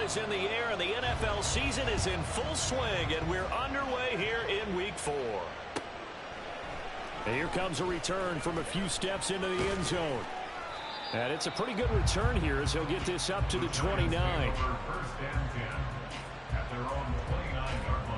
is in the air, and the NFL season is in full swing, and we're underway here in Week 4. And here comes a return from a few steps into the end zone. And it's a pretty good return here as he'll get this up to the 29. First and 10 at their own 29-yard line.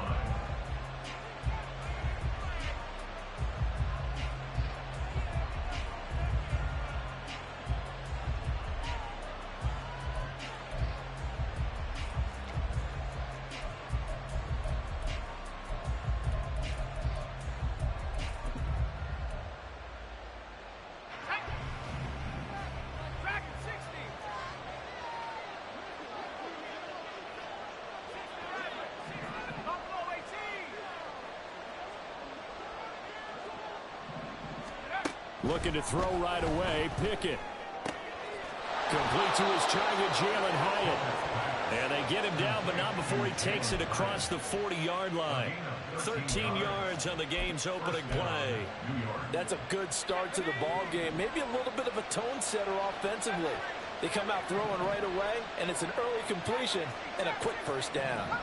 Looking to throw right away. Pickett. Complete to his target, Jalen Hyatt. And they get him down, but not before he takes it across the 40-yard line. 13 yards on the game's opening play. That's a good start to the ball game. Maybe a little bit of a tone setter offensively. They come out throwing right away, and it's an early completion and a quick first down.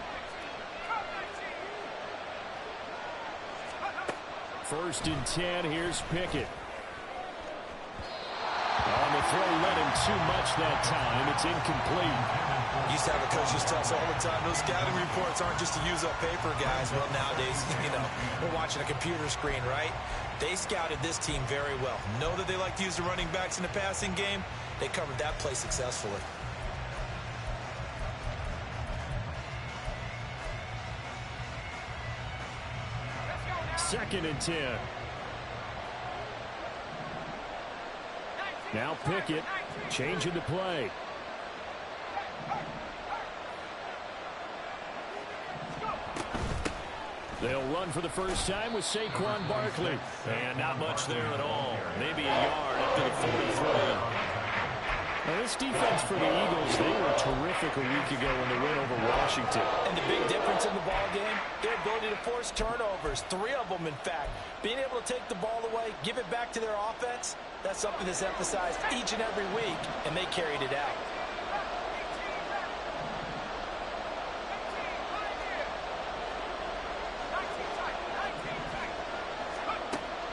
First and 10, here's Pickett. On the throw, led him too much that time. It's incomplete. Used to have the coaches tell us all the time, those scouting reports aren't just to use up paper, guys. Well, nowadays, we're watching a computer screen, right? They scouted this team very well. Know that they like to use the running backs in the passing game. They covered that play successfully. Second and 10. Now Pickett changing the play. They'll run for the first time with Saquon Barkley. And not much there at all. Maybe a yard up to the 43. Now this defense for the Eagles, they were terrific a week ago in the win over Washington. And the big difference in the ball game, their ability to force turnovers, 3 of them in fact. Being able to take the ball away, give it back to their offense, that's something that's emphasized each and every week, and they carried it out.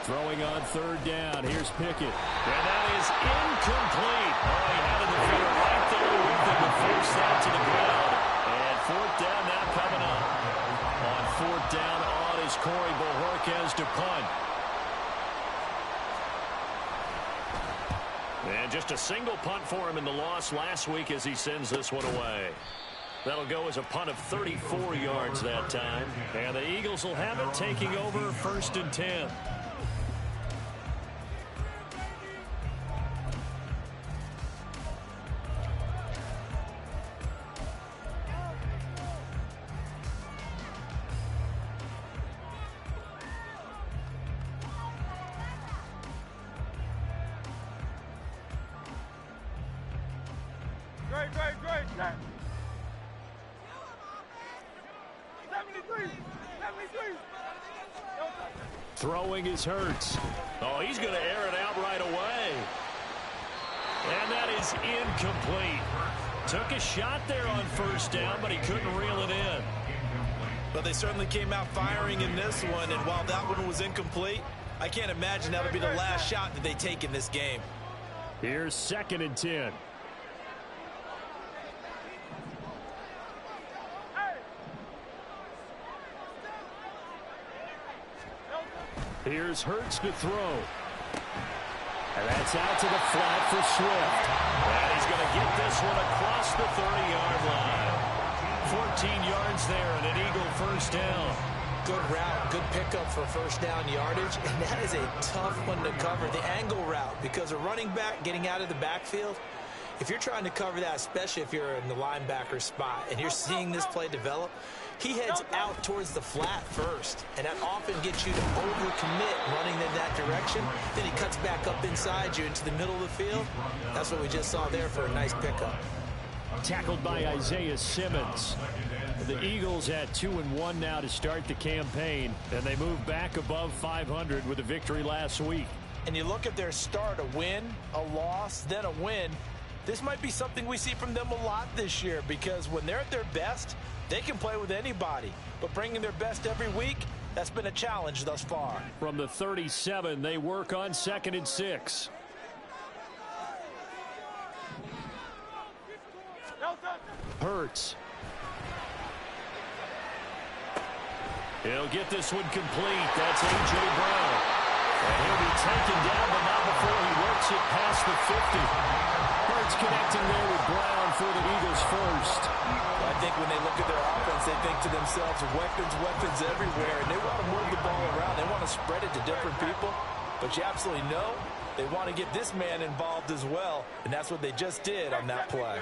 Throwing on third down. Here's Pickett. And that is incomplete. Oh, he had the field right there with him to force that to the ground. And fourth down now coming up. On fourth down on is Corey Bojorquez to punt. And just a single punt for him in the loss last week as he sends this one away. That'll go as a punt of 34 yards that time. And the Eagles will have it, taking over first and 10. Great. 73. Throwing is Hurts. Oh, he's going to air it out right away. And that is incomplete. Took a shot there on first down, but he couldn't reel it in. But they certainly came out firing in this one, and while that one was incomplete, I can't imagine that'll be the last shot that they take in this game. Here's second and 10. Here's Hurts to throw. And that's out to the flat for Swift. And he's going to get this one across the 30-yard line. 14 yards there and an Eagle first down. Good route, good pickup for first down yardage, and that is a tough one to cover, the angle route, because a running back getting out of the backfield, if you're trying to cover that, especially if you're in the linebacker spot and you're seeing this play develop, he heads out towards the flat first, and that often gets you to overcommit running in that direction. Then he cuts back up inside you into the middle of the field. That's what we just saw there for a nice pickup. Tackled by Isaiah Simmons. The Eagles at 2-1 now to start the campaign, and they move back above 500 with a victory last week. And you look at their start, a win, a loss, then a win. This might be something we see from them a lot this year, because when they're at their best, they can play with anybody. But bringing their best every week, that's been a challenge thus far. From the 37, they work on 2nd and 6. Hurts. He'll get this one complete. That's A.J. Brown. And he'll be taken down, but not before he works it past the 50. Hurts connecting there with Brown for the Eagles first. I think when they look at their offense, they think to themselves, weapons everywhere, and they want to move the ball around. They want to spread it to different people, but you absolutely know they want to get this man involved as well, and that's what they just did on that play.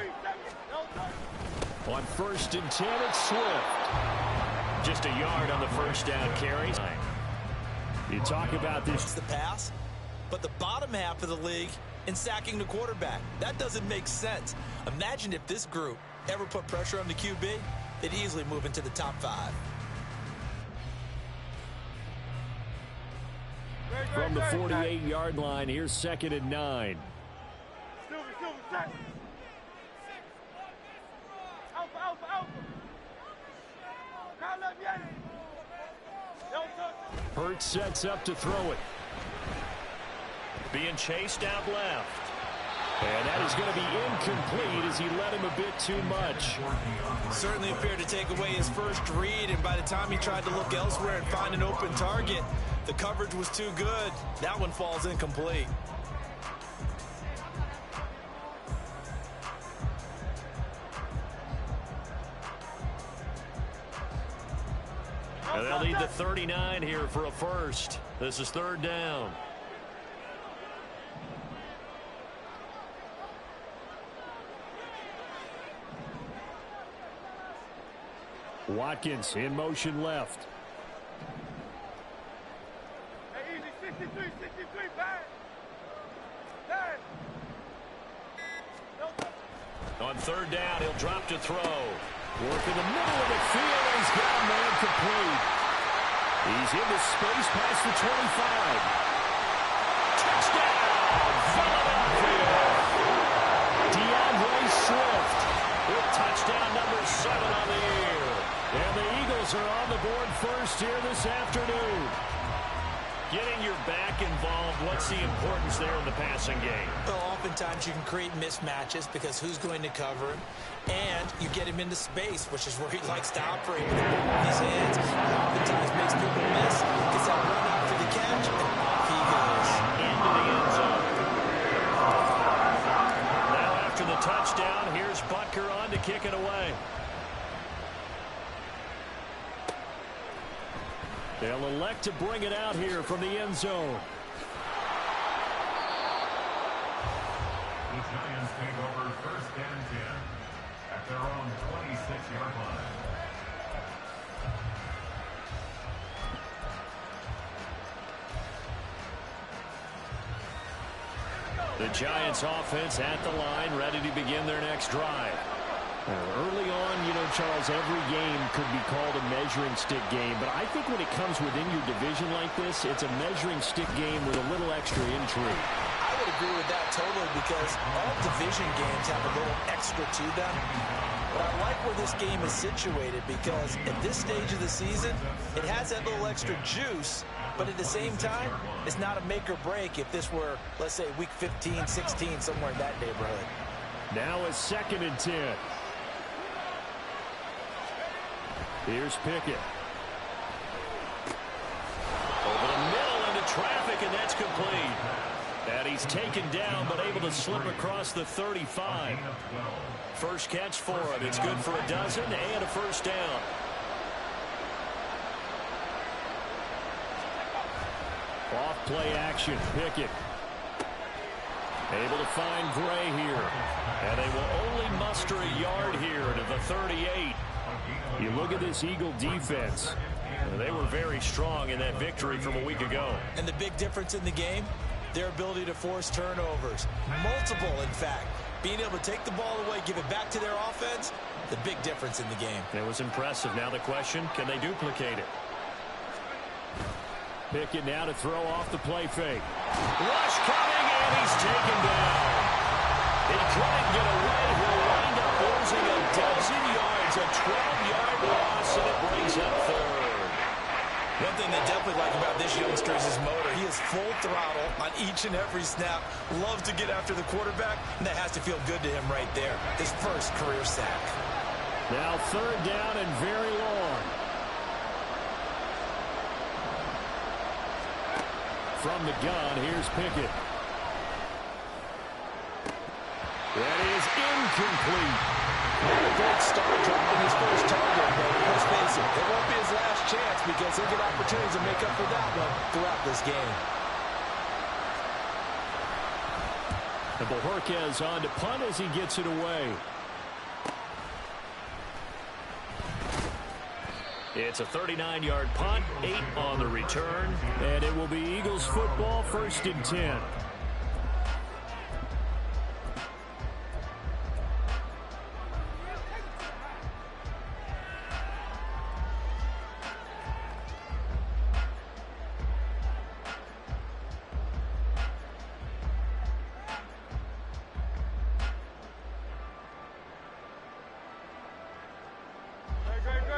On 1st and 10, it's Swift. Just a yard on the first down carry. You talk about this. It's the pass, but the bottom half of the league in sacking the quarterback. That doesn't make sense. Imagine if this group ever put pressure on the QB, they'd easily move into the top 5. From the 48-yard line, here's 2nd and 9. Hurts sets up to throw it. Being chased out left. And that is going to be incomplete as he led him a bit too much. Certainly appeared to take away his first read, and by the time he tried to look elsewhere and find an open target, the coverage was too good. That one falls incomplete. And they'll need the 39 here for a first. This is 3rd down. Watkins in motion left. Hey, easy, 63, back. On 3rd down, he'll drop to throw. Work in the middle of the field, and he's got a man complete. He's into space past the 25. Touchdown, Philadelphia. DeAndre Swift with touchdown number 7 on the year. And the Eagles are on the board first here this afternoon. Getting your back involved, what's the importance there in the passing game? Well, oftentimes you can create mismatches because who's going to cover him, and you get him into space, which is where he likes to operate with the ball in his hands. And oftentimes makes people miss, gets that run out for the catch, and off he goes. Into the end zone. Now after the touchdown, here's Butker on to kick it away. They'll elect to bring it out here from the end zone. The Giants take over 1st and 10 at their own 26-yard line. The Giants offense at the line, ready to begin their next drive. Early on, you know, Charles, every game could be called a measuring stick game, but I think when it comes within your division like this, it's a measuring stick game with a little extra intrigue. I would agree with that totally, because all division games have a little extra to them. But I like where this game is situated, because at this stage of the season, it has that little extra juice, but at the same time, it's not a make or break if this were, let's say, week 15, 16, somewhere in that neighborhood. Now a 2nd and 10. Here's Pickett. Over the middle into traffic, and that's complete. And he's taken down, but able to slip across the 35. First catch for him. It's good for a dozen and a first down. Off play action, Pickett. Able to find Gray here. And they will only muster a yard here to the 38. You look at this Eagle defense. They were very strong in that victory from a week ago. And the big difference in the game, their ability to force turnovers. Multiple, in fact. Being able to take the ball away, give it back to their offense, the big difference in the game. It was impressive. Now the question, can they duplicate it? Pickett now to throw off the play fake. Rush coming, and he's taken down. He couldn't get One thing they definitely like about this youngster is his motor. He is full throttle on each and every snap. Loves to get after the quarterback, and that has to feel good to him right there. His first career sack. Now third down and very long. From the gun, here's Pickett. That is incomplete. What a great start dropping his first target, but let's face it, it won't be his last chance because he'll get opportunities to make up for that one throughout this game. And Bojorquez on to punt as he gets it away. It's a 39-yard punt, 8 on the return, and it will be Eagles football, 1st and 10.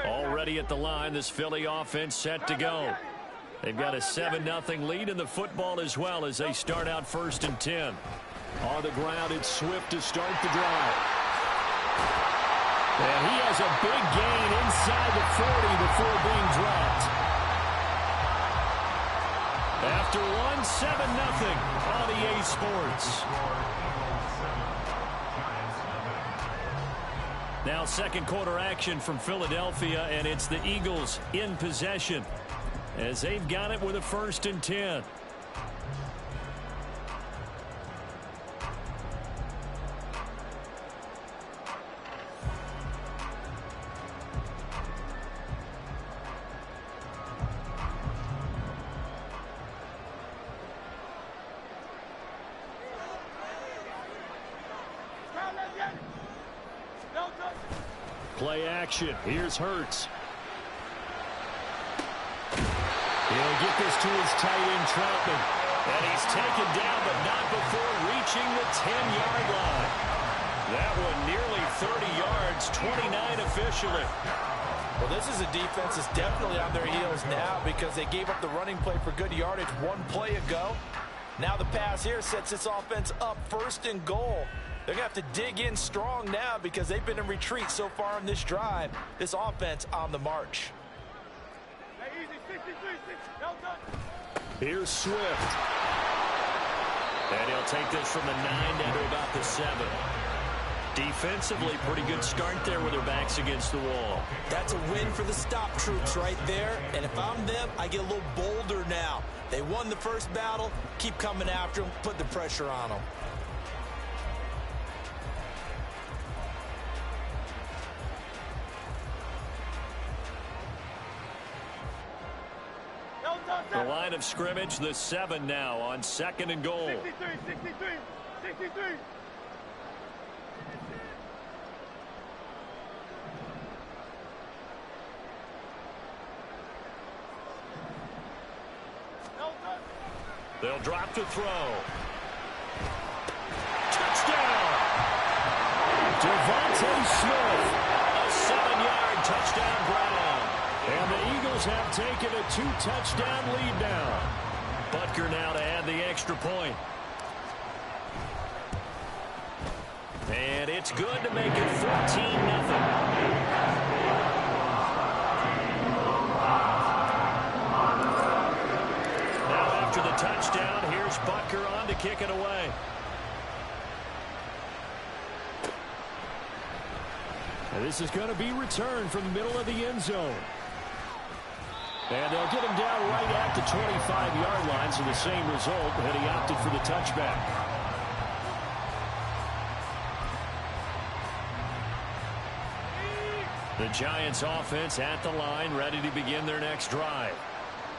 Already at the line, this Philly offense set to go. They've got a 7-0 lead in the football as well as they start out 1st and 10. On the ground, it's Swift to start the drive. And he has a big gain inside the 40 before being dropped. After 1-7-0 on EA Sports. Now second quarter action from Philadelphia, and it's the Eagles in possession as they've got it with a 1st and 10. Play action. Here's Hurts. He'll get this to his tight end, Troutman. And he's taken down, but not before reaching the 10-yard line. That one nearly 30 yards, 29 officially. Well, this is a defense that's definitely on their heels now because they gave up the running play for good yardage one play ago. Now the pass here sets this offense up 1st and goal. They're going to have to dig in strong now because they've been in retreat so far on this drive. This offense on the march. Here's Swift. And he'll take this from the 9 down to about the 7. Defensively, pretty good start there with their backs against the wall. That's a win for the stop troops right there. And if I'm them, I get a little bolder now. They won the first battle. Keep coming after them. Put the pressure on them. The line of scrimmage, the 7 now on 2nd and goal. 63. They'll drop to throw. Touchdown! Devontae Smith. A 7-yard touchdown ground. And the Eagles have taken a 2-touchdown lead now. Butker now to add the extra point. And it's good to make it 14-0. To the touchdown, here's Butker on to kick it away. And this is going to be returned from the middle of the end zone. And they'll get him down right at the 25-yard line, so the same result, but he opted for the touchback. The Giants offense at the line, ready to begin their next drive.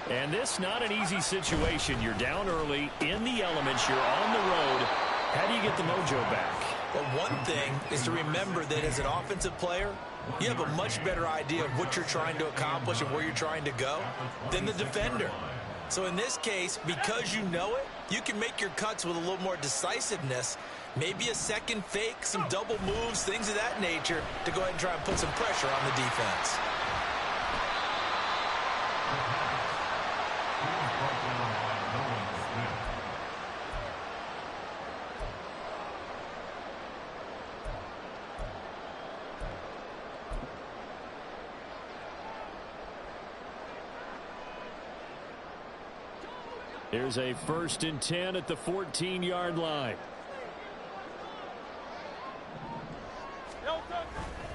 And this not an easy situation. You're down early, in the elements, you're on the road. How do you get the mojo back? Well, one thing is to remember that as an offensive player, you have a much better idea of what you're trying to accomplish and where you're trying to go than the defender. So in this case, because you know it, you can make your cuts with a little more decisiveness, maybe a second fake, some double moves, things of that nature, to go ahead and try and put some pressure on the defense. Here's a 1st and 10 at the 14-yard line.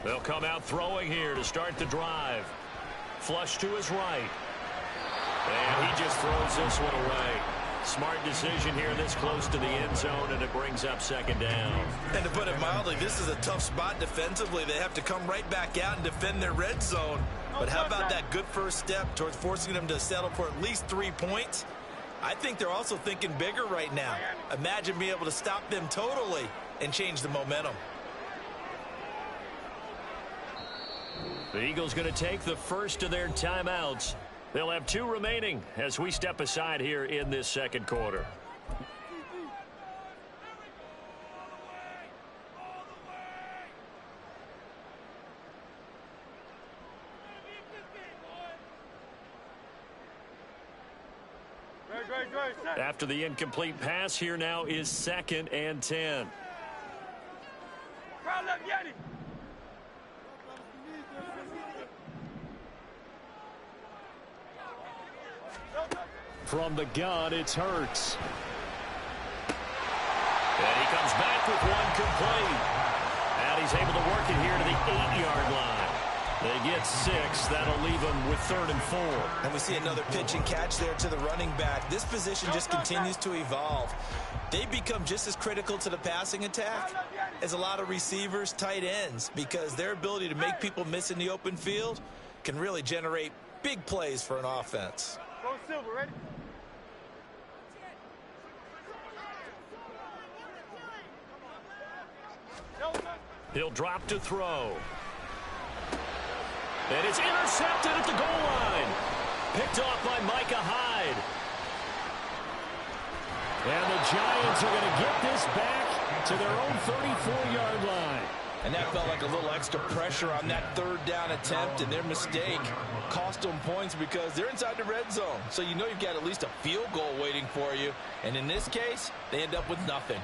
They'll come out throwing here to start the drive. Flush to his right. And he just throws this one away. Smart decision here this close to the end zone, and it brings up 2nd down. And to put it mildly, this is a tough spot defensively. They have to come right back out and defend their red zone. But how about that good first step towards forcing them to settle for at least 3 points? I think they're also thinking bigger right now. Imagine being able to stop them totally and change the momentum. The Eagles going to take the first of their timeouts. They'll have 2 remaining as we step aside here in this 2nd quarter. After the incomplete pass, here now is 2nd and 10. From the gun, it's Hurts. And he comes back with one complete. And he's able to work it here to the 8-yard line. They get 6. That'll leave them with 3rd and 4. And we see another pitch and catch there to the running back. This position just continues to evolve. They become just as critical to the passing attack as a lot of receivers, tight ends, because their ability to make people miss in the open field can really generate big plays for an offense. Go Silver, ready? He'll drop to throw. And it's intercepted at the goal line. Picked off by Micah Hyde. And the Giants are going to get this back to their own 34-yard line. And that felt like a little extra pressure on that 3rd down attempt, and their mistake cost them points because they're inside the red zone. So you know you've got at least a field goal waiting for you. And in this case, they end up with nothing.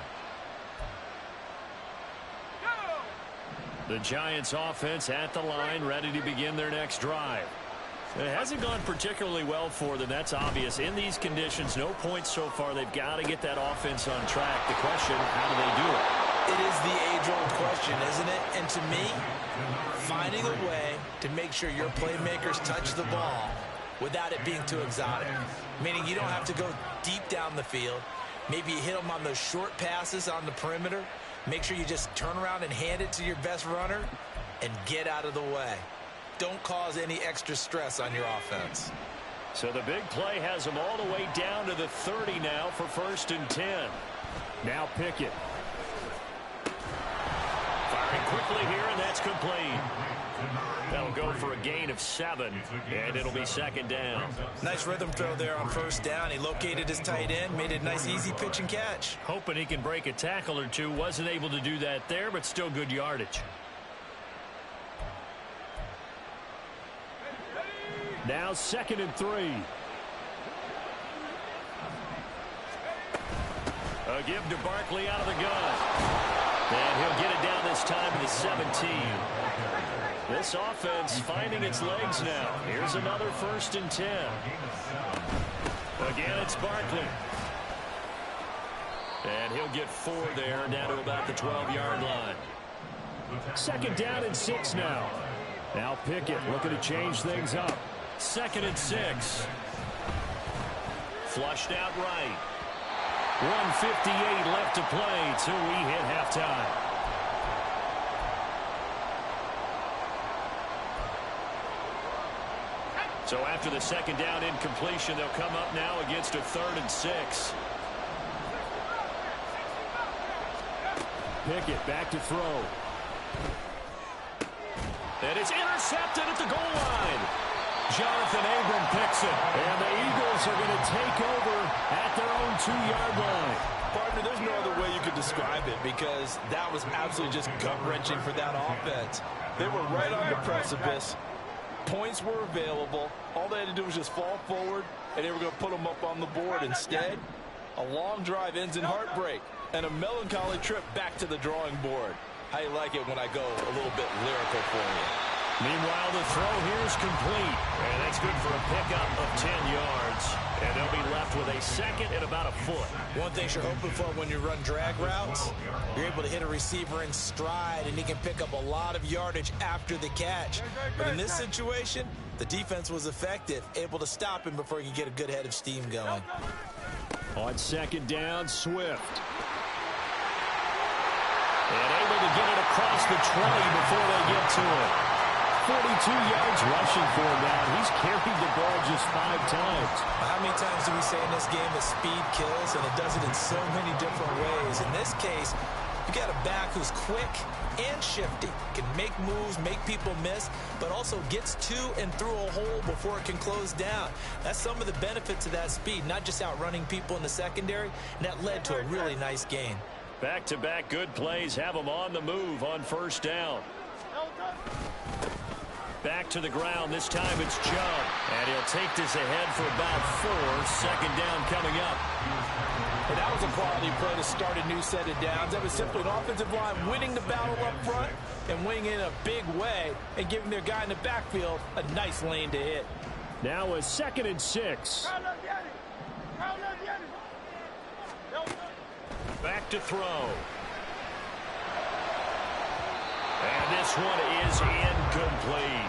The Giants offense at the line, ready to begin their next drive. It hasn't gone particularly well for them. That's obvious. In these conditions, no points so far. They've got to get that offense on track. The question, how do they do it? It is the age-old question, isn't it? And to me, finding a way to make sure your playmakers touch the ball without it being too exotic. Meaning you don't have to go deep down the field. Maybe you hit them on those short passes on the perimeter. Make sure you just turn around and hand it to your best runner and get out of the way. Don't cause any extra stress on your offense. So the big play has them all the way down to the 30 now for 1st and 10. Now Pickett. Firing quickly here, and that's complete. That'll go for a gain of 7, and it'll be 2nd down. Nice rhythm throw there on 1st down. He located his tight end, made it a nice, easy pitch and catch. Hoping he can break a tackle or two. Wasn't able to do that there, but still good yardage. Now 2nd and 3. A give to Barkley out of the gun. And he'll get it down this time to the 17. This offense finding its legs now. Here's another 1st and 10. Again, it's Barkley. And he'll get 4 there, down to about the 12-yard line. 2nd down and 6 now. Now Pickett looking to change things up. 2nd and 6. Flushed out right. 1:58 left to play till we hit halftime. So after the 2nd down incompletion, they'll come up now against a 3rd and 6. Pickett back to throw. And it's intercepted at the goal line. Jonathan Abram picks it. And the Eagles are going to take over at their own 2-yard line. Partner, there's no other way you could describe it because that was absolutely just gut-wrenching for that offense. They were right on the precipice. Points were available. All they had to do was just fall forward, and they were going to put them up on the board. Instead, a long drive ends in heartbreak and a melancholy trip back to the drawing board. How you like it when I go a little bit lyrical for you? Meanwhile, the throw here is complete, and that's good for a pickup of 10 yards. And they'll be left with a second and about a foot. One thing you're hoping for when you run drag routes, you're able to hit a receiver in stride, and he can pick up a lot of yardage after the catch. But in this situation, the defense was effective, able to stop him before he could get a good head of steam going. On second down, Swift. And able to get it across the 20 before they get to it. 42 yards rushing for him now. He's carried the ball just 5 times. How many times do we say in this game that speed kills, and it does it in so many different ways? In this case, you got a back who's quick and shifty, can make moves, make people miss, but also gets to and through a hole before it can close down. That's some of the benefits of that speed, not just outrunning people in the secondary, and that led to a really nice gain. Back-to-back good plays have them on the move on first down. Back to the ground. This time it's Chubb. And he'll take this ahead for about 4. Second down coming up. And that was a quality play to start a new set of downs. That was simply an offensive line winning the battle up front and winning in a big way and giving their guy in the backfield a nice lane to hit. Now a 2nd and 6. Back to throw. And this one is incomplete.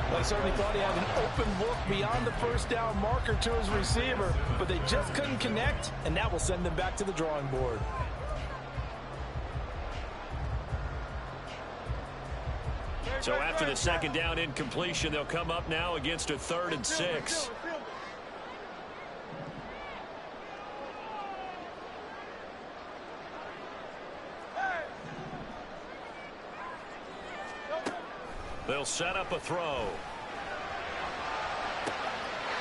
Well, I certainly thought he had an open look beyond the first down marker to his receiver, but they just couldn't connect, and that will send them back to the drawing board. So after the second down incompletion, they'll come up now against a 3rd and 6. They'll set up a throw.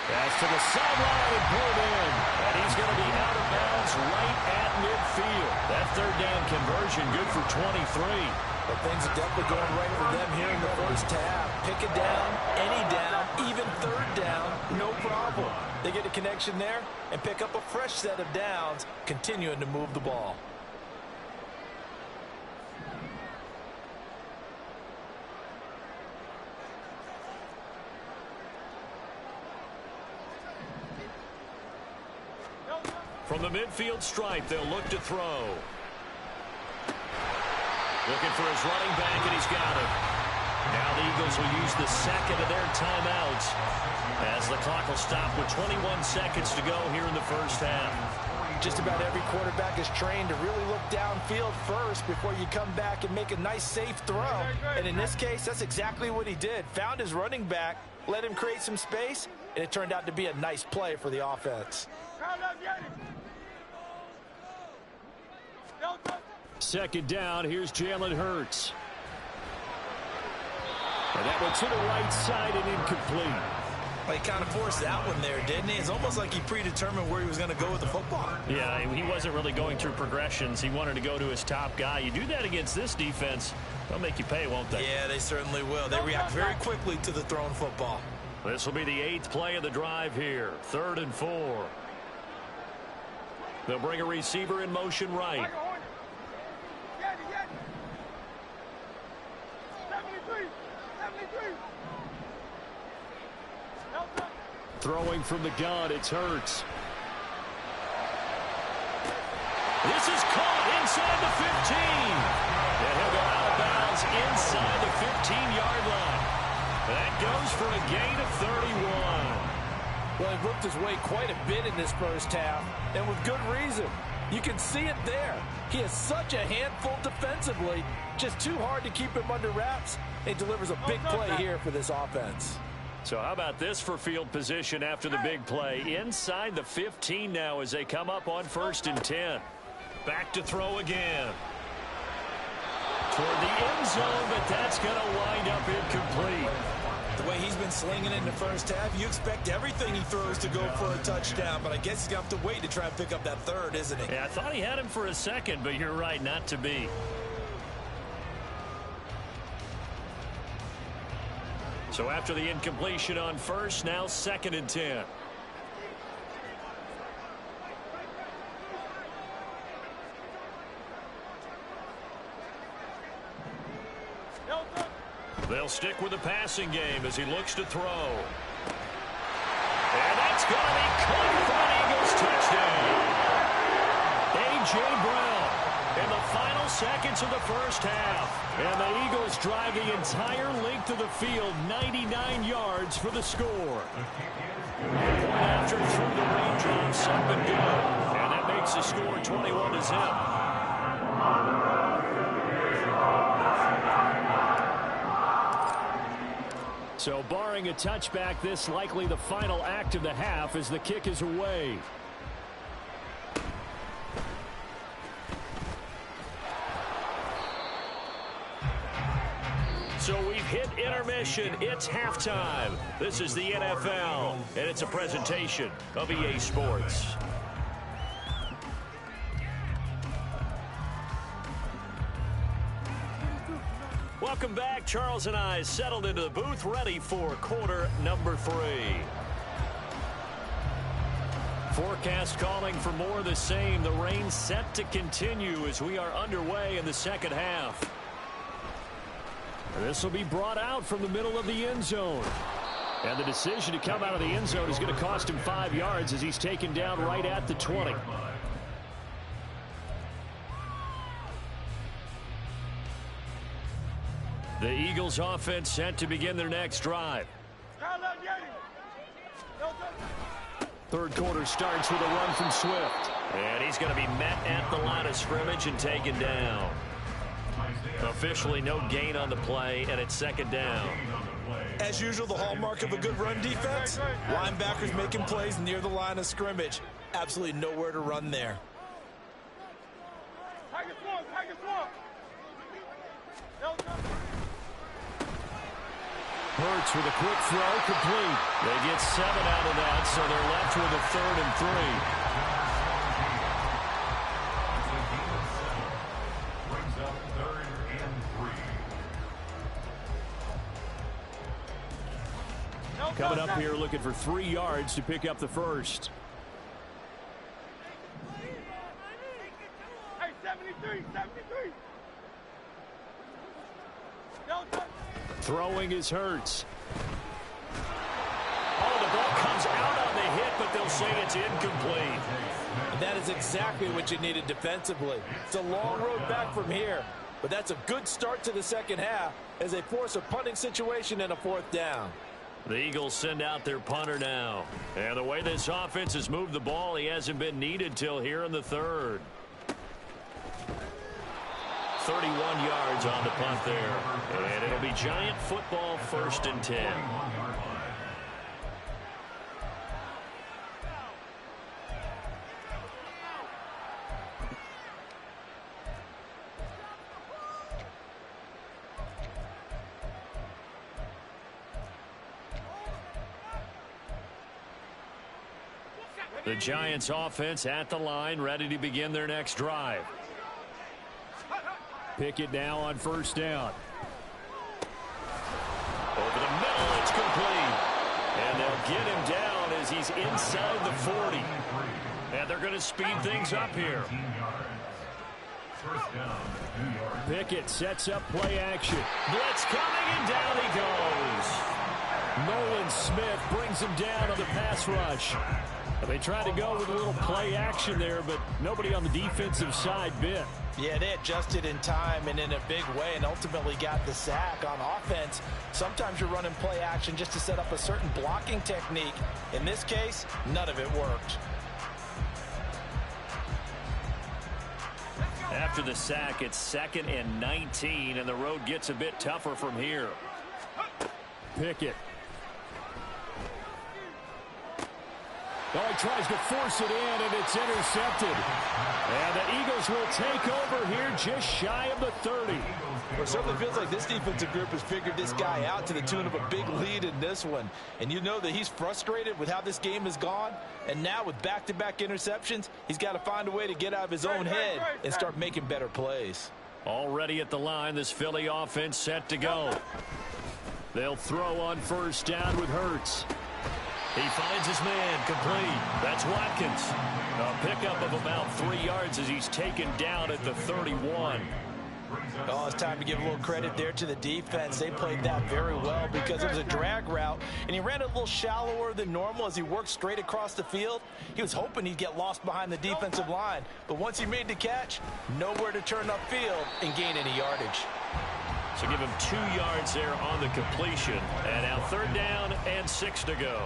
Pass to the sideline and pulled in. And he's going to be out of bounds right at midfield. That 3rd down conversion good for 23. But things are definitely going right for them here in the first half. Pick it down, any down, even 3rd down, no problem. They get a connection there and pick up a fresh set of downs, continuing to move the ball. From the midfield stripe, they'll look to throw. Looking for his running back, and he's got it. Now the Eagles will use the second of their timeouts as the clock will stop with 21 seconds to go here in the first half. Just about every quarterback is trained to really look downfield first before you come back and make a nice, safe throw. And in this case, that's exactly what he did. Found his running back, let him create some space, and it turned out to be a nice play for the offense. Second down, here's Jalen Hurts. And that one to the right side and incomplete. Well, he kind of forced that one there, didn't he? It's almost like he predetermined where he was going to go with the football. Yeah, he wasn't really going through progressions. He wanted to go to his top guy. You do that against this defense, they'll make you pay, won't they? Yeah, they certainly will. They react very quickly to the thrown football. This will be the 8th play of the drive here. 3rd and 4. They'll bring a receiver in motion right. Throwing from the gun, it's Hurts. This is caught inside the 15. And he'll go out of bounds inside the 15-yard line. That goes for a gain of 31. Well, he worked his way quite a bit in this first half, and with good reason. You can see it there. He is such a handful defensively, just too hard to keep him under wraps. He delivers a big play here for this offense. So how about this for field position after the big play? Inside the 15 now as they come up on 1st and 10. Back to throw again. Toward the end zone, but that's going to wind up incomplete. The way he's been slinging it in the first half, you expect everything he throws to go for a touchdown, but I guess he's going to have to wait to try and pick up that 3rd, isn't he? Yeah, I thought he had him for a second, but you're right, not to be. So after the incompletion on 1st, now 2nd and 10. They'll stick with the passing game as he looks to throw. And that's It's going to be caught for an Eagles touchdown. A.J. Brown in the final seconds of the first half. And the Eagles drive the entire length of the field, 99 yards for the score. After through the raindrops, up and good. And that makes the score 21-0. So barring a touchback, this likely the final act of the half as the kick is away. So we've hit intermission. It's halftime. This is the NFL, and it's a presentation of EA Sports. Welcome back. Charles and I settled into the booth, ready for quarter number 3. Forecast calling for more of the same. The rain set to continue as we are underway in the second half. And this will be brought out from the middle of the end zone. And the decision to come out of the end zone is going to cost him 5 yards as he's taken down right at the 20. The Eagles offense set to begin their next drive. Third quarter starts with a run from Swift. And he's going to be met at the line of scrimmage and taken down. Officially no gain on the play, and it's second down. As usual, the hallmark of a good run defense, linebackers making plays near the line of scrimmage. Absolutely nowhere to run there. Hurts with a quick throw, complete. They get 7 out of that, so they're left with a 3rd and 3. Coming up here looking for 3 yards to pick up the first. Hey, 73. Throwing is Hurts. Oh, the ball comes out on the hit, but they'll say it's incomplete. That is exactly what you needed defensively. It's a long road back from here, but that's a good start to the second half as they force a punting situation and a 4th down. The Eagles send out their punter now. And the way this offense has moved the ball, he hasn't been needed till here in the 3rd. 31 yards on the punt there. And it'll be Giant football, 1st and 10. The Giants offense at the line, ready to begin their next drive. Pickett now on 1st down. Over the middle, it's complete. And they'll get him down as he's inside the 40. And they're going to speed things up here. Pickett sets up play action. Blitz coming, and down he goes. Nolan Smith brings him down on the pass rush. They tried to go with a little play action there, but nobody on the defensive side bit. Yeah, they adjusted in time and in a big way and ultimately got the sack. On offense, sometimes you're running play action just to set up a certain blocking technique. In this case, none of it worked. After the sack, it's 2nd and 19, and the road gets a bit tougher from here. Pickett. Oh, he tries to force it in, and it's intercepted. And the Eagles will take over here just shy of the 30. Well, it certainly feels like this defensive group has figured this guy out to the tune of a big lead in this one. And you know that he's frustrated with how this game has gone. And now with back-to-back interceptions, he's got to find a way to get out of his own head and start making better plays. Already at the line, this Philly offense set to go. They'll throw on 1st down with Hurts. He finds his man, complete. That's Watkins. A pickup of about 3 yards as he's taken down at the 31. Oh, it's time to give a little credit there to the defense. They played that very well because it was a drag route, and he ran it a little shallower than normal as he worked straight across the field. He was hoping he'd get lost behind the defensive line, but once he made the catch, nowhere to turn upfield and gain any yardage. So give him 2 yards there on the completion. And now 3rd down and 6 to go.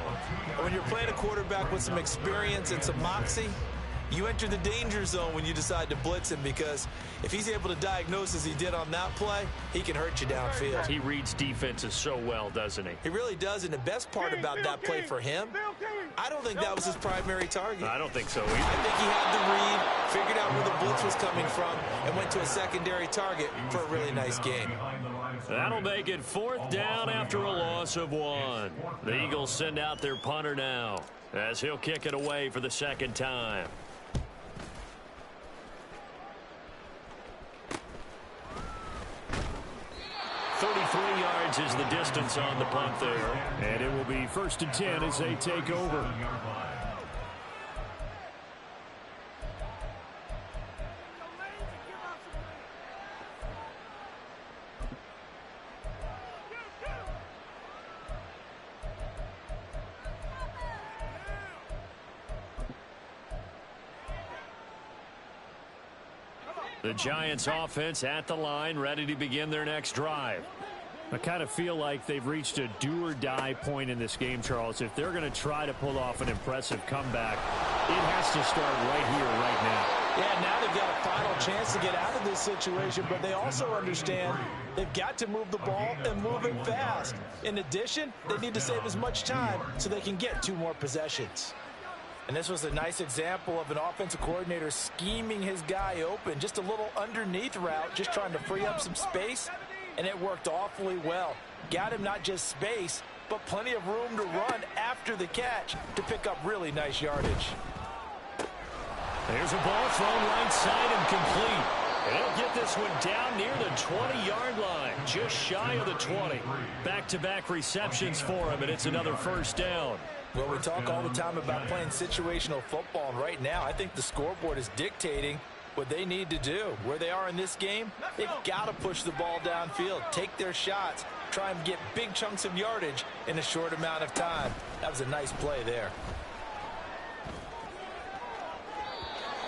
When you're playing a quarterback with some experience and some moxie, you enter the danger zone when you decide to blitz him, because if he's able to diagnose as he did on that play, he can hurt you downfield. He reads defenses so well, doesn't he? He really does, and the best part about that play for him, I don't think that was his primary target. I don't think so either. I think he had the read, figured out where the blitz was coming from, and went to a secondary target for a really nice gain. That'll make it 4th down after a loss of 1. The Eagles send out their punter now as he'll kick it away for the 2nd time. Yards is the distance on the punt there. And it will be 1st and 10 as they take over. The Giants offense at the line, ready to begin their next drive. I kind of feel like they've reached a do-or-die point in this game, Charles. If they're going to try to pull off an impressive comeback, it has to start right here, right now. Yeah, now they've got a final chance to get out of this situation, but they also understand they've got to move the ball and move it fast. In addition, they need to save as much time so they can get 2 more possessions. And this was a nice example of an offensive coordinator scheming his guy open. Just a little underneath route, just trying to free up some space, and it worked awfully well. Got him not just space, but plenty of room to run after the catch to pick up really nice yardage. There's a ball thrown right side and complete. And he'll get this one down near the 20-yard line, just shy of the 20. Back-to-back receptions for him, and it's another 1st down. Well, we talk all the time about playing situational football, and right now I think the scoreboard is dictating what they need to do. Where they are in this game, they've got to push the ball downfield, take their shots, try and get big chunks of yardage in a short amount of time. That was a nice play there.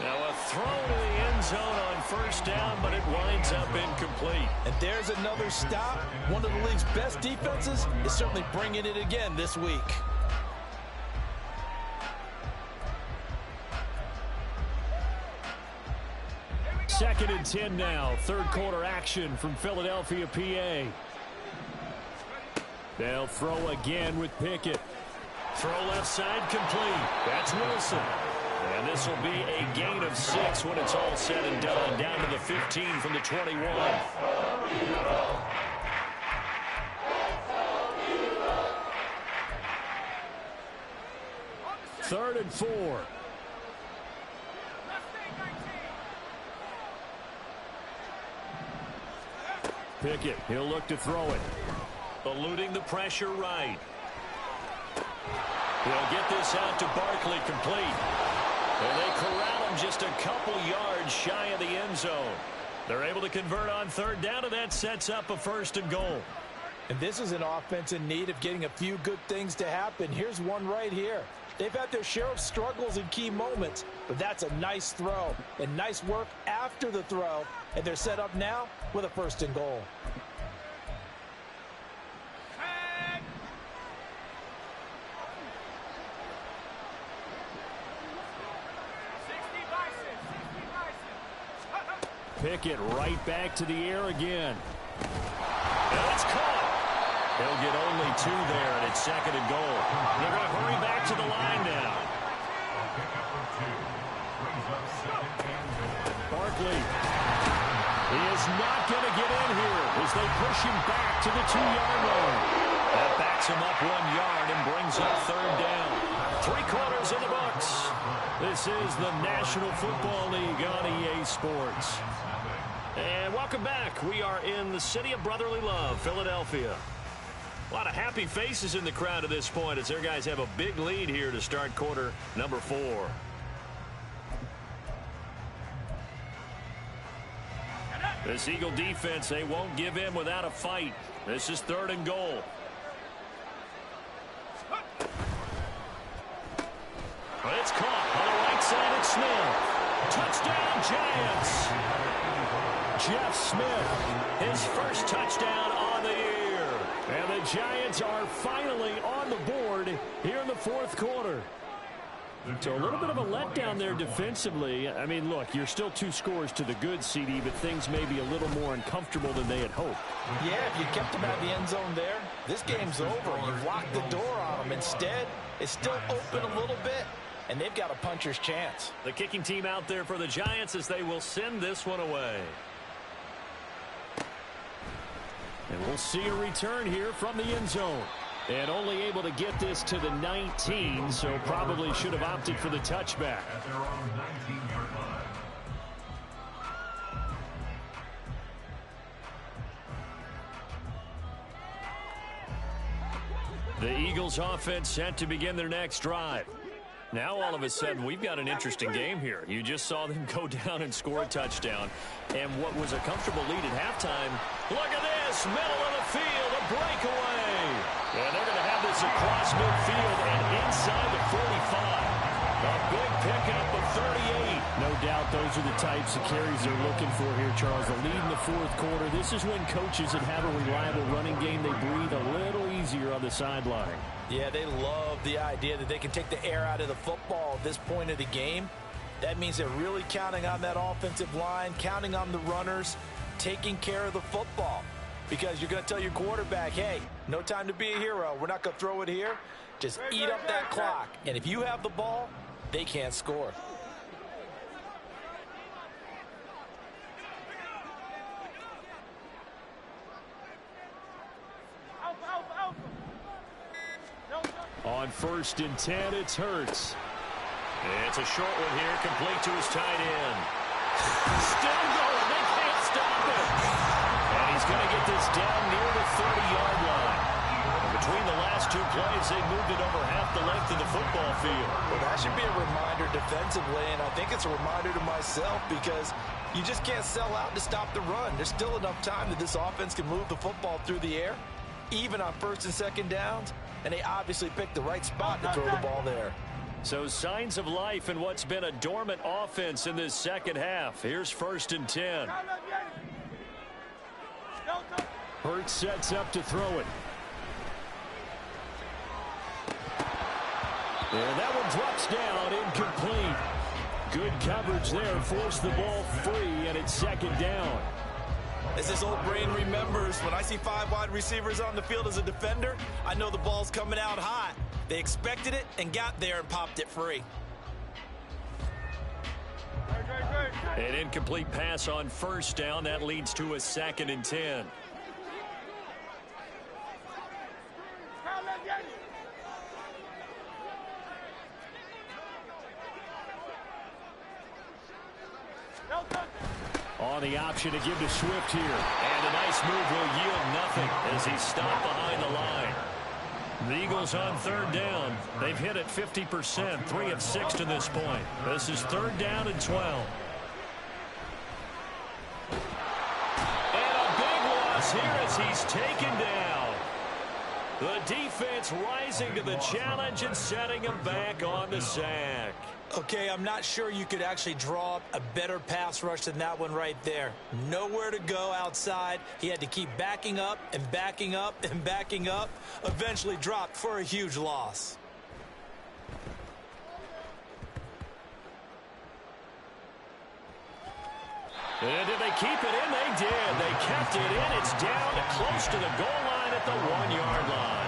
Now a throw to the end zone on 1st down, but it winds up incomplete. And there's another stop. One of the league's best defenses is certainly bringing it again this week. 2nd and 10 now. 3rd quarter action from Philadelphia, PA. They'll throw again with Pickett. Throw left side complete. That's Wilson. And this will be a gain of 6 when it's all said and done. Down to the 15 from the 21. 3rd and 4. Pickett, he'll look to throw it. Eluding the pressure right. He'll get this out to Barkley, complete. And they corral him just a couple yards shy of the end zone. They're able to convert on 3rd down, and that sets up a 1st and goal. And this is an offense in need of getting a few good things to happen. Here's one right here. They've had their share of struggles in key moments, but that's a nice throw and nice work after the throw. And they're set up now with a 1st and goal. Pickett right back to the air again. And it's caught. He'll get only 2 there, and it's 2nd and goal. They're going to hurry back to the line now. Barkley. He is not going to get in here as they push him back to the 2-yard line. That backs him up 1 yard and brings up 3rd down. 3 quarters in the books. This is the National Football League on EA Sports. And welcome back. We are in the city of brotherly love, Philadelphia. A lot of happy faces in the crowd at this point as their guys have a big lead here to start quarter number 4. This Eagle defense, they won't give in without a fight. This is 3rd and goal. It's caught on the right side at Smith. Touchdown, Giants. Jeff Smith, his first touchdown on the year. And the Giants are finally on the board here in the 4th quarter. So a little bit of a letdown there defensively. I mean, look, you're still 2 scores to the good, CD, but things may be a little more uncomfortable than they had hoped. Yeah, if you kept them out of the end zone there, this game's over. You've locked the door on them. Instead, it's still open a little bit, and they've got a puncher's chance. The kicking team out there for the Giants as they will send this one away. And we'll see a return here from the end zone. And only able to get this to the 19, so probably should have opted for the touchback. At their own 19-yard line. The Eagles offense set to begin their next drive. Now all of a sudden we've got an interesting game here. You just saw them go down and score a touchdown. And what was a comfortable lead at halftime, look at this, middle of the field, a breakaway. And they're going to have this across midfield and inside the 45. A big pickup of 38. No doubt those are the types of carries they're looking for here, Charles. The lead in the 4th quarter. This is when coaches that have a reliable running game, they breathe a little easier on the sideline. Yeah, they love the idea that they can take the air out of the football at this point of the game. That means they're really counting on that offensive line, counting on the runners, taking care of the football. Because you're going to tell your quarterback, hey, no time to be a hero. We're not going to throw it here. Just eat up that clock. And if you have the ball, they can't score. On 1st and 10, it's Hurts. It's a short one here, complete to his tight end. Still going, they can't stop him. And he's going to get this down near the 30-yard line. And between the last 2 plays, they moved it over half the length of the football field. Well, that should be a reminder defensively, and I think it's a reminder to myself because you just can't sell out to stop the run. There's still enough time that this offense can move the football through the air, even on 1st and 2nd downs, and they obviously picked the right spot to throw the ball there. So signs of life in what's been a dormant offense in this second half. Here's 1st and 10. Hurts sets up to throw it. And that one drops down, incomplete. Good coverage there, forced the ball free, and it's 2nd down. As this old brain remembers, when I see 5 wide receivers on the field as a defender, I know the ball's coming out hot. They expected it and got there and popped it free. An incomplete pass on 1st down. That leads to a 2nd and 10. On the option to give to Swift here. And a nice move will yield nothing as he's stopped behind the line. The Eagles on 3rd down. They've hit it 50%, 3 of 6 to this point. This is 3rd down and 12. And a big loss here as he's taken down. The defense rising to the challenge and setting him back on the sack. Okay, I'm not sure you could actually draw up a better pass rush than that one right there. Nowhere to go outside. He had to keep backing up and backing up and backing up. Eventually dropped for a huge loss. And did they keep it in? They did. They kept it in. It's down close to the goal line at the 1-yard line.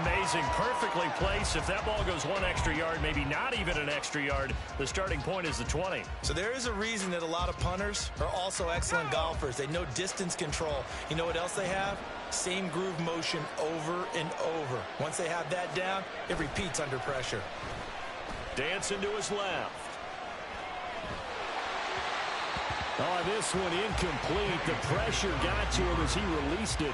Amazing. Perfectly placed. If that ball goes 1 extra yard, maybe not even an extra yard, the starting point is the 20. So there is a reason that a lot of punters are also excellent golfers. They know distance control. You know what else they have? Same groove motion over and over. Once they have that down, it repeats under pressure. Dancing to his left. Oh, this one incomplete. The pressure got to him as he released it.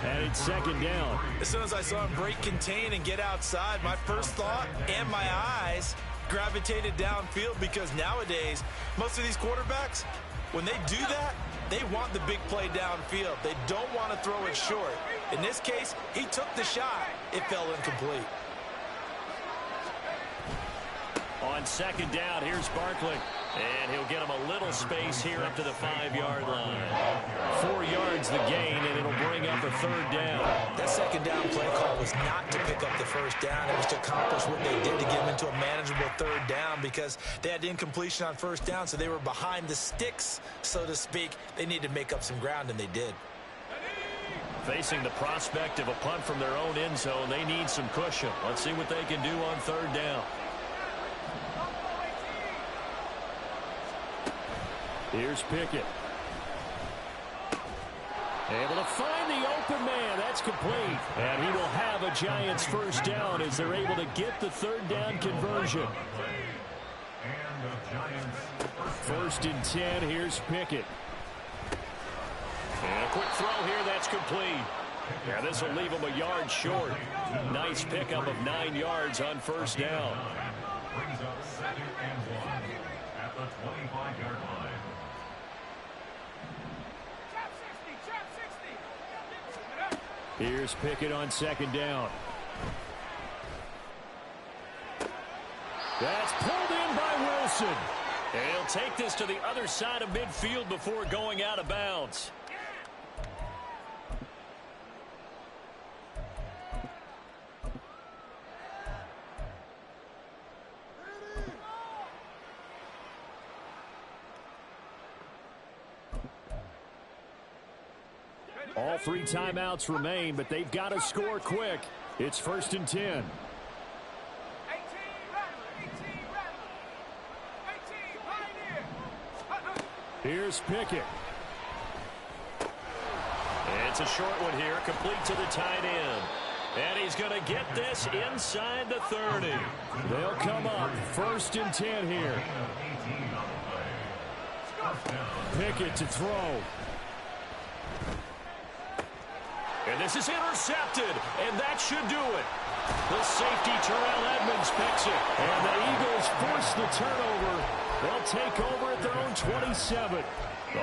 And it's 2nd down. As soon as I saw him break contain and get outside, my first thought and my eyes gravitated downfield because nowadays, most of these quarterbacks, when they do that, they want the big play downfield. They don't want to throw it short. In this case, he took the shot. It fell incomplete. On second down, here's Barkley. And he'll get him a little space here up to the 5-yard line. 4 yards the gain, and it'll bring up a third down. That second down play call was not to pick up the first down. It was to accomplish what they did to get him into a manageable third down because they had incompletion on first down, so they were behind the sticks, so to speak. They needed to make up some ground, and they did. Facing the prospect of a punt from their own end zone, they need some cushion. Let's see what they can do on third down. Here's Pickett. Able to find the open man. That's complete. And he will have a Giants first down as they're able to get the third down conversion. First and 10. Here's Pickett. And a quick throw here. That's complete. Yeah, this will leave him a yard short. Nice pickup of 9 yards on first down. Brings up 2nd and 1 at the 25-yard line. Here's Pickett on second down. That's pulled in by Wilson. And he'll take this to the other side of midfield before going out of bounds. All 3 timeouts remain, but they've got to score quick. It's first and 10. Here's Pickett. It's a short one here, complete to the tight end. And he's going to get this inside the 30. They'll come up first and 10 here. Pickett to throw. And this is intercepted, and that should do it. The safety, Terrell Edmonds, picks it. And the Eagles force the turnover. They'll take over at their own 27.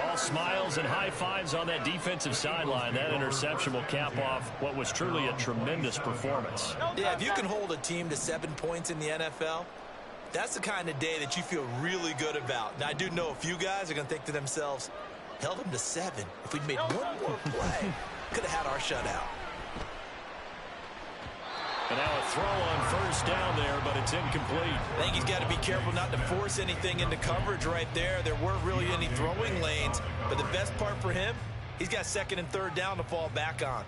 All smiles and high fives on that defensive sideline. That interception will cap off what was truly a tremendous performance. Yeah, if you can hold a team to 7 points in the NFL, that's the kind of day that you feel really good about. Now, I do know a few guys are going to think to themselves, held them to 7. If we'd made one more play, could have had our shutout. And now a throw on first down there, but it's incomplete. I think he's got to be careful not to force anything into coverage right there. There weren't really any throwing lanes, but the best part for him, he's got second and third down to fall back on.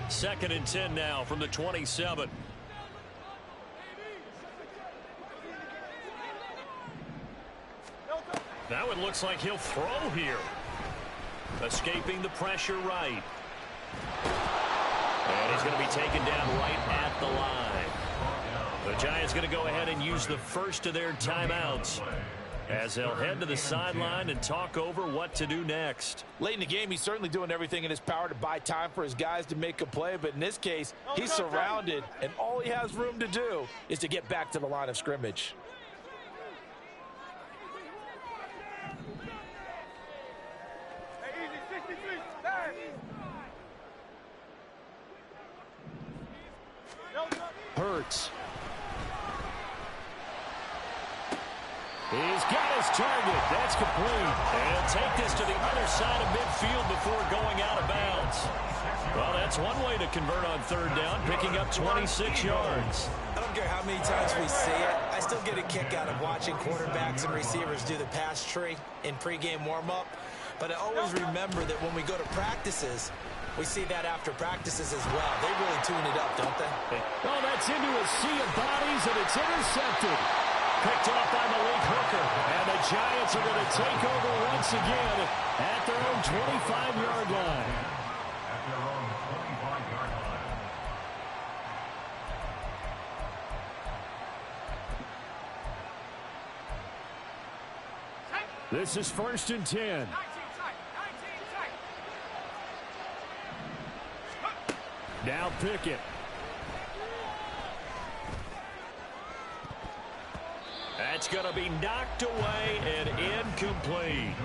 Second and 10 now from the 27. Now it looks like he'll throw here. Escaping the pressure right. And he's going to be taken down right at the line. The Giants going to go ahead and use the first of their timeouts as they'll head to the sideline and talk over what to do next. Late in the game, he's certainly doing everything in his power to buy time for his guys to make a play, but in this case, he's surrounded, and all he has room to do is to get back to the line of scrimmage. Hurts. He's got his target. That's complete. And he'll take this to the other side of midfield before going out of bounds. Well, that's one way to convert on third down, picking up 26 yards. I don't care how many times we see it. I still get a kick out of watching quarterbacks and receivers do the pass tree in pregame warm-up. But I always remember that when we go to practices, we see that after practices as well. They really tune it up, don't they? Oh, that's into a sea of bodies, and it's intercepted. Picked off by Malik Hooker. And the Giants are going to take over once again at their own 25-yard line. At their own 25-yard line. This is first and 10. Now Pickett. That's going to be knocked away and incomplete.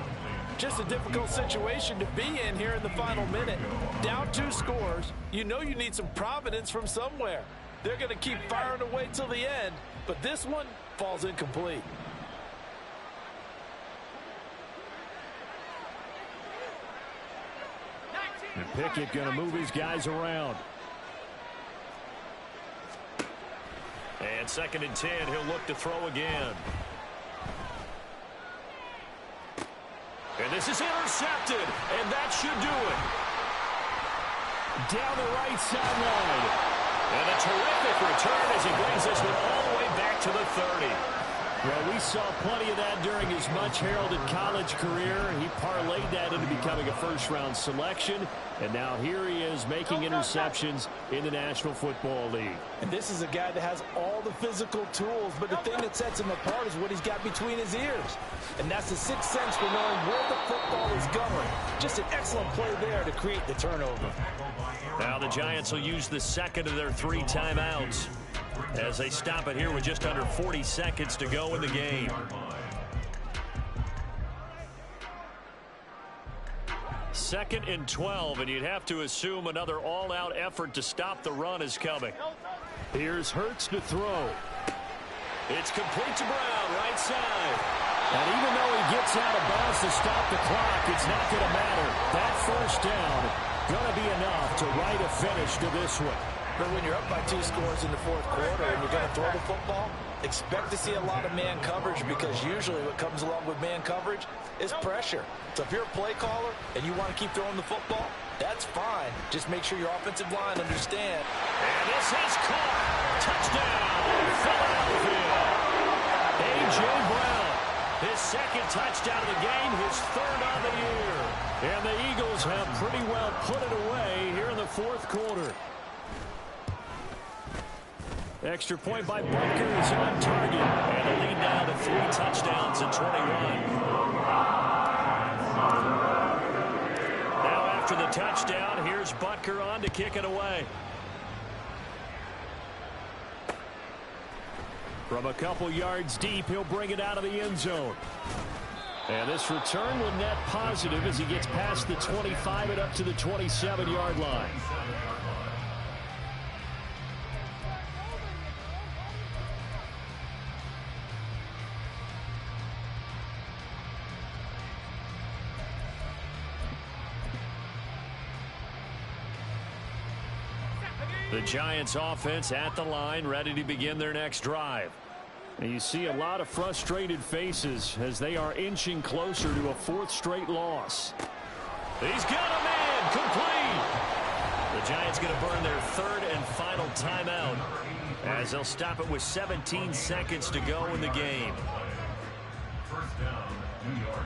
Just a difficult situation to be in here in the final minute. Down 2 scores, you know you need some providence from somewhere. They're going to keep firing away till the end, but this one falls incomplete. And Pickett going to move his guys around. And 2nd and 10, he'll look to throw again. And this is intercepted, and that should do it. Down the right sideline. And a terrific return as he brings this one all the way back to the 30. Well, we saw plenty of that during his much-heralded college career. He parlayed that into becoming a first-round selection. And now here he is making interceptions in the National Football League. And this is a guy that has all the physical tools, but the thing that sets him apart is what he's got between his ears. And that's the sixth sense for knowing where the football is going. Just an excellent play there to create the turnover. Now the Giants will use the second of their 3 timeouts as they stop it here with just under 40 seconds to go in the game. Second and 12, and you'd have to assume another all-out effort to stop the run is coming. Here's Hurts to throw. It's complete to Brown, right side. And even though he gets out of bounds to stop the clock, it's not going to matter. That first down going to be enough to write a finish to this one. But when you're up by 2 scores in the 4th quarter and you're going to throw the football, expect to see a lot of man coverage, because usually what comes along with man coverage is pressure. So if you're a play caller and you want to keep throwing the football, that's fine. Just make sure your offensive line understand. And this is caught. Touchdown, Philadelphia. A.J. Brown, his 2nd touchdown of the game, his 3rd of the year. And the Eagles have pretty well put it away here in the 4th quarter. Extra point by Butker is on target. And the lead now to 3 touchdowns in 21. Now after the touchdown, here's Butker on to kick it away. From a couple yards deep, he'll bring it out of the end zone. And this return will net positive as he gets past the 25 and up to the 27-yard line. The Giants offense at the line, ready to begin their next drive. And you see a lot of frustrated faces as they are inching closer to a 4th straight loss. He's got a man, complete. The Giants going to burn their 3rd and final timeout as they'll stop it with 17 seconds to go in the game. First down, New York.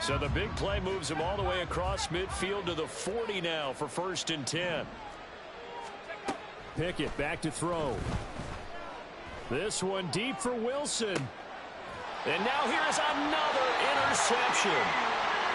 So the big play moves him all the way across midfield to the 40 now for 1st and 10. Pickett back to throw. This one deep for Wilson. And now here's another interception.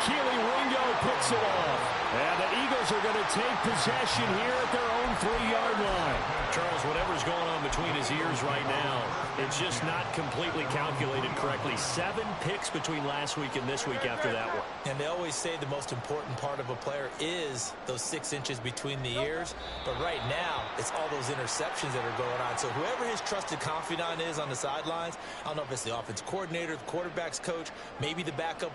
Keely Ringo picks it off. And the Eagles are going to take possession here at their own 3-yard line. Charles, whatever's going on between his ears right now, it's just not completely calculated correctly. 7 picks between last week and this week after that one. And they always say the most important part of a player is those 6 inches between the ears. But right now, it's all those interceptions that are going on. So whoever his trusted confidant is on the sidelines, I don't know if it's the offense coordinator, the quarterback's coach, maybe the backup